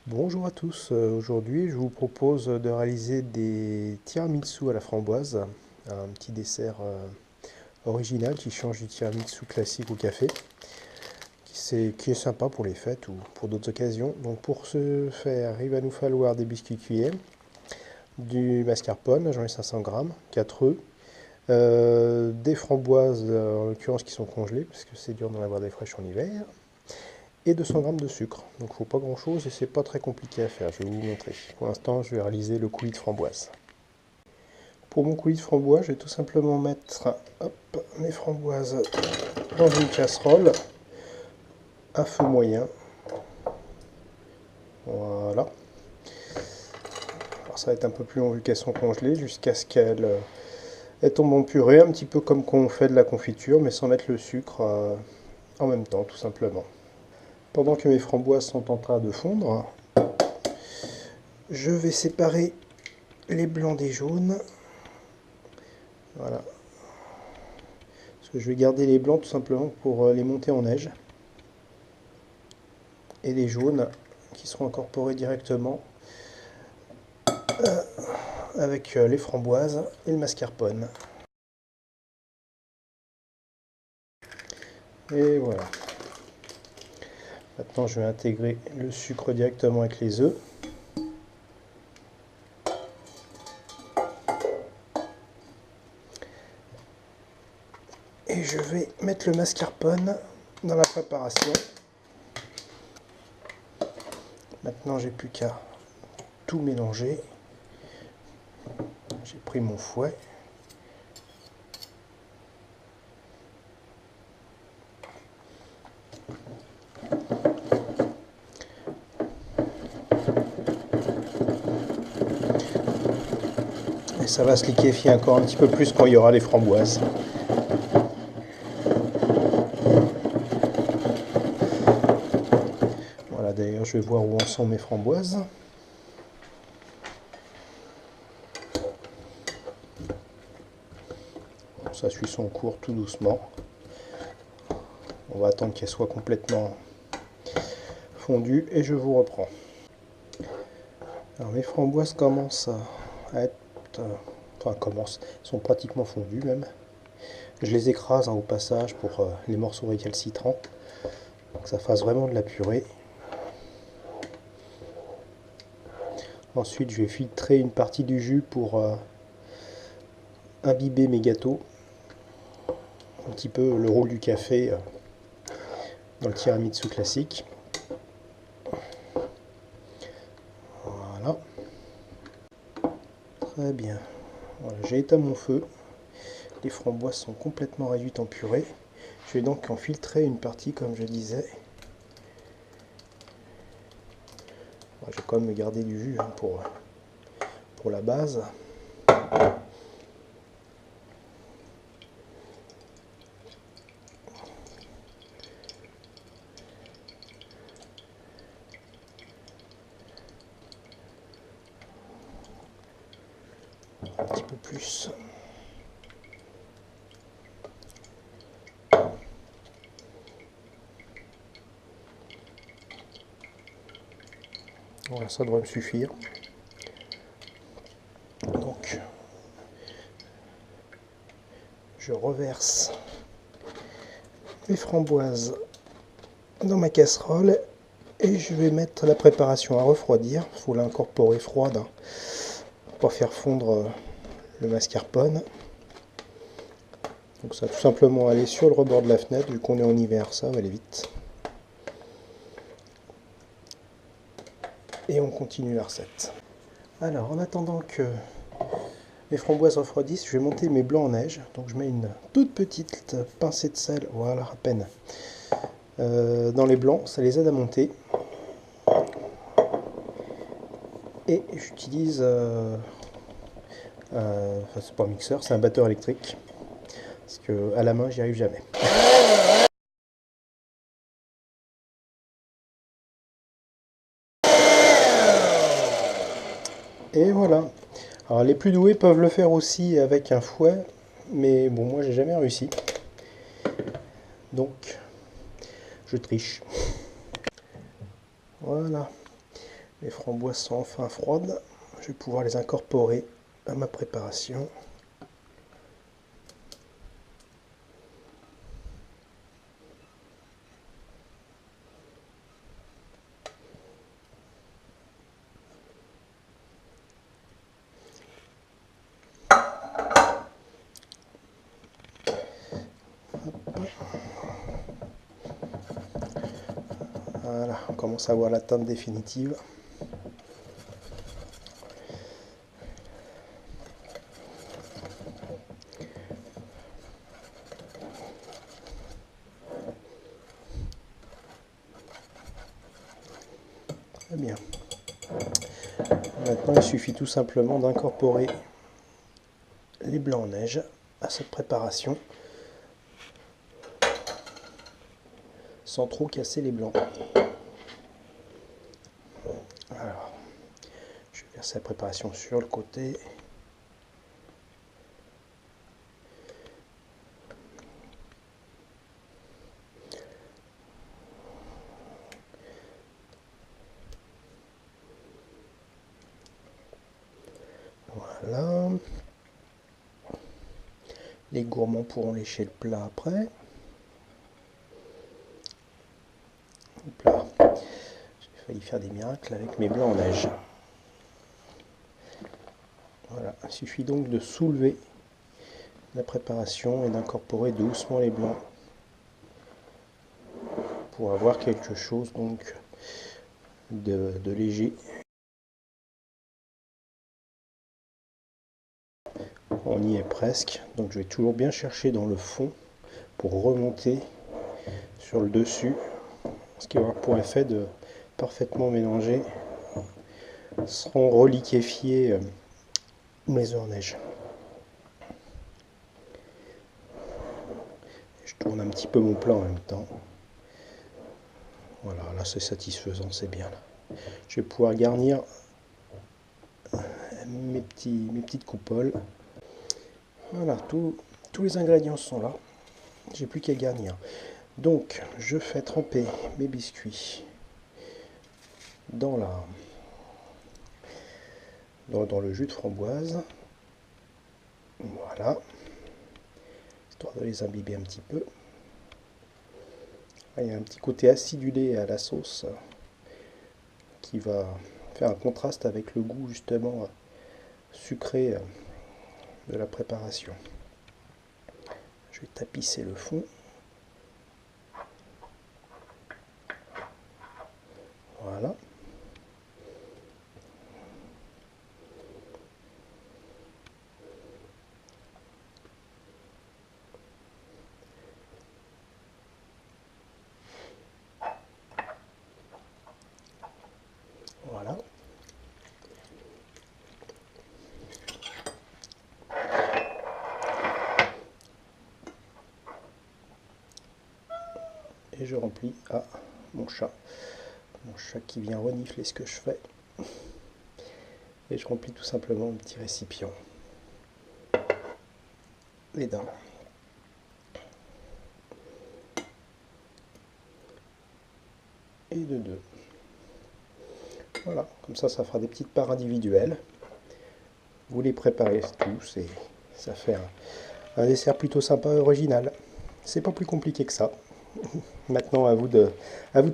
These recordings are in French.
Bonjour à tous, aujourd'hui je vous propose de réaliser des tiramisu à la framboise, un petit dessert original qui change du tiramisu classique au café, qui est sympa pour les fêtes ou pour d'autres occasions. Donc pour ce faire, il va nous falloir des biscuits cuillers, du mascarpone, j'en ai 500 grammes, 4 œufs, des framboises en l'occurrence qui sont congelées parce que c'est dur d'en avoir des fraîches en hiver, et 200 grammes de sucre. Donc il ne faut pas grand chose et c'est pas très compliqué à faire, je vais vous montrer. Pour l'instant je vais réaliser le coulis de framboise. Pour mon coulis de framboise, je vais tout simplement mettre mes framboises dans une casserole à feu moyen. Voilà. Alors ça va être un peu plus long vu qu'elles sont congelées jusqu'à ce qu'elles tombent en purée, un petit peu comme quand on fait de la confiture, mais sans mettre le sucre en même temps, tout simplement. Pendant que mes framboises sont en train de fondre, je vais séparer les blancs des jaunes. Voilà. Parce que je vais garder les blancs tout simplement pour les monter en neige. Et les jaunes qui seront incorporés directement avec les framboises et le mascarpone. Et voilà. Maintenant je vais intégrer le sucre directement avec les œufs. Et je vais mettre le mascarpone dans la préparation. Maintenant j'ai plus qu'à tout mélanger. J'ai pris mon fouet. Et ça va se liquéfier encore un petit peu plus quand il y aura les framboises. Voilà, d'ailleurs je vais voir où en sont mes framboises. Ça suit son cours tout doucement. On va attendre qu'elle soit complètement fondue et je vous reprends. Alors mes framboises commencent à être, sont pratiquement fondues même. Je les écrase au passage pour les morceaux récalcitrants, pour que ça fasse vraiment de la purée. Ensuite je vais filtrer une partie du jus pour imbiber mes gâteaux. Un petit peu le rôle du café dans le tiramisu classique. Voilà. Très bien. Voilà, j'ai éteint mon feu. Les framboises sont complètement réduites en purée. Je vais donc en filtrer une partie comme je disais. Bon, je vais quand même garder du jus pour la base. Un petit peu plus. Voilà, ça devrait me suffire. Donc, je reverse les framboises dans ma casserole et je vais mettre la préparation à refroidir. Il faut l'incorporer froide pour pas faire fondre le mascarpone. Donc ça va tout simplement aller sur le rebord de la fenêtre, vu qu'on est en hiver, ça va aller vite. Et on continue la recette. Alors en attendant que les framboises refroidissent, je vais monter mes blancs en neige. Donc je mets une toute petite pincée de sel, voilà à peine, dans les blancs, ça les aide à monter. Et j'utilise, enfin c'est pas un mixeur, c'est un batteur électrique. Parce que à la main j'y arrive jamais. Et voilà. Alors les plus doués peuvent le faire aussi avec un fouet, mais bon moi j'ai jamais réussi. Donc je triche. Voilà. Les framboises sont enfin froides. Je vais pouvoir les incorporer à ma préparation. Voilà, on commence à voir la teinte définitive. Très bien. Maintenant, il suffit tout simplement d'incorporer les blancs en neige à cette préparation sans trop casser les blancs. Alors, je vais verser la préparation sur le côté. Voilà. Les gourmands pourront lécher le plat après. Hop là. J'ai failli faire des miracles avec mes blancs en neige. Voilà, il suffit donc de soulever la préparation et d'incorporer doucement les blancs pour avoir quelque chose donc de léger. On y est presque, donc je vais toujours bien chercher dans le fond pour remonter sur le dessus, ce qui va avoir pour effet de parfaitement mélanger, seront reliquéfiés mes œufs en neige. Je tourne un petit peu mon plat en même temps. Voilà, là c'est satisfaisant, c'est bien. Là. Je vais pouvoir garnir mes petites coupoles. Voilà, tous les ingrédients sont là. J'ai plus qu'à garnir. Donc, je fais tremper mes biscuits dans le jus de framboise. Voilà. Histoire de les imbiber un petit peu. Il y a un petit côté acidulé à la sauce qui va faire un contraste avec le goût justement sucré de la préparation. Je vais tapisser le fond. Voilà. Voilà. Et je remplis à mon chat qui vient renifler ce que je fais. Et je remplis tout simplement un petit récipient. Les dents. Et de deux. Voilà, comme ça fera des petites parts individuelles. Vous les préparez tous et ça fait un dessert plutôt sympa et original. C'est pas plus compliqué que ça. Maintenant à vous de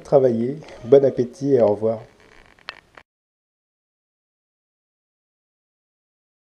travailler. Bon appétit et au revoir.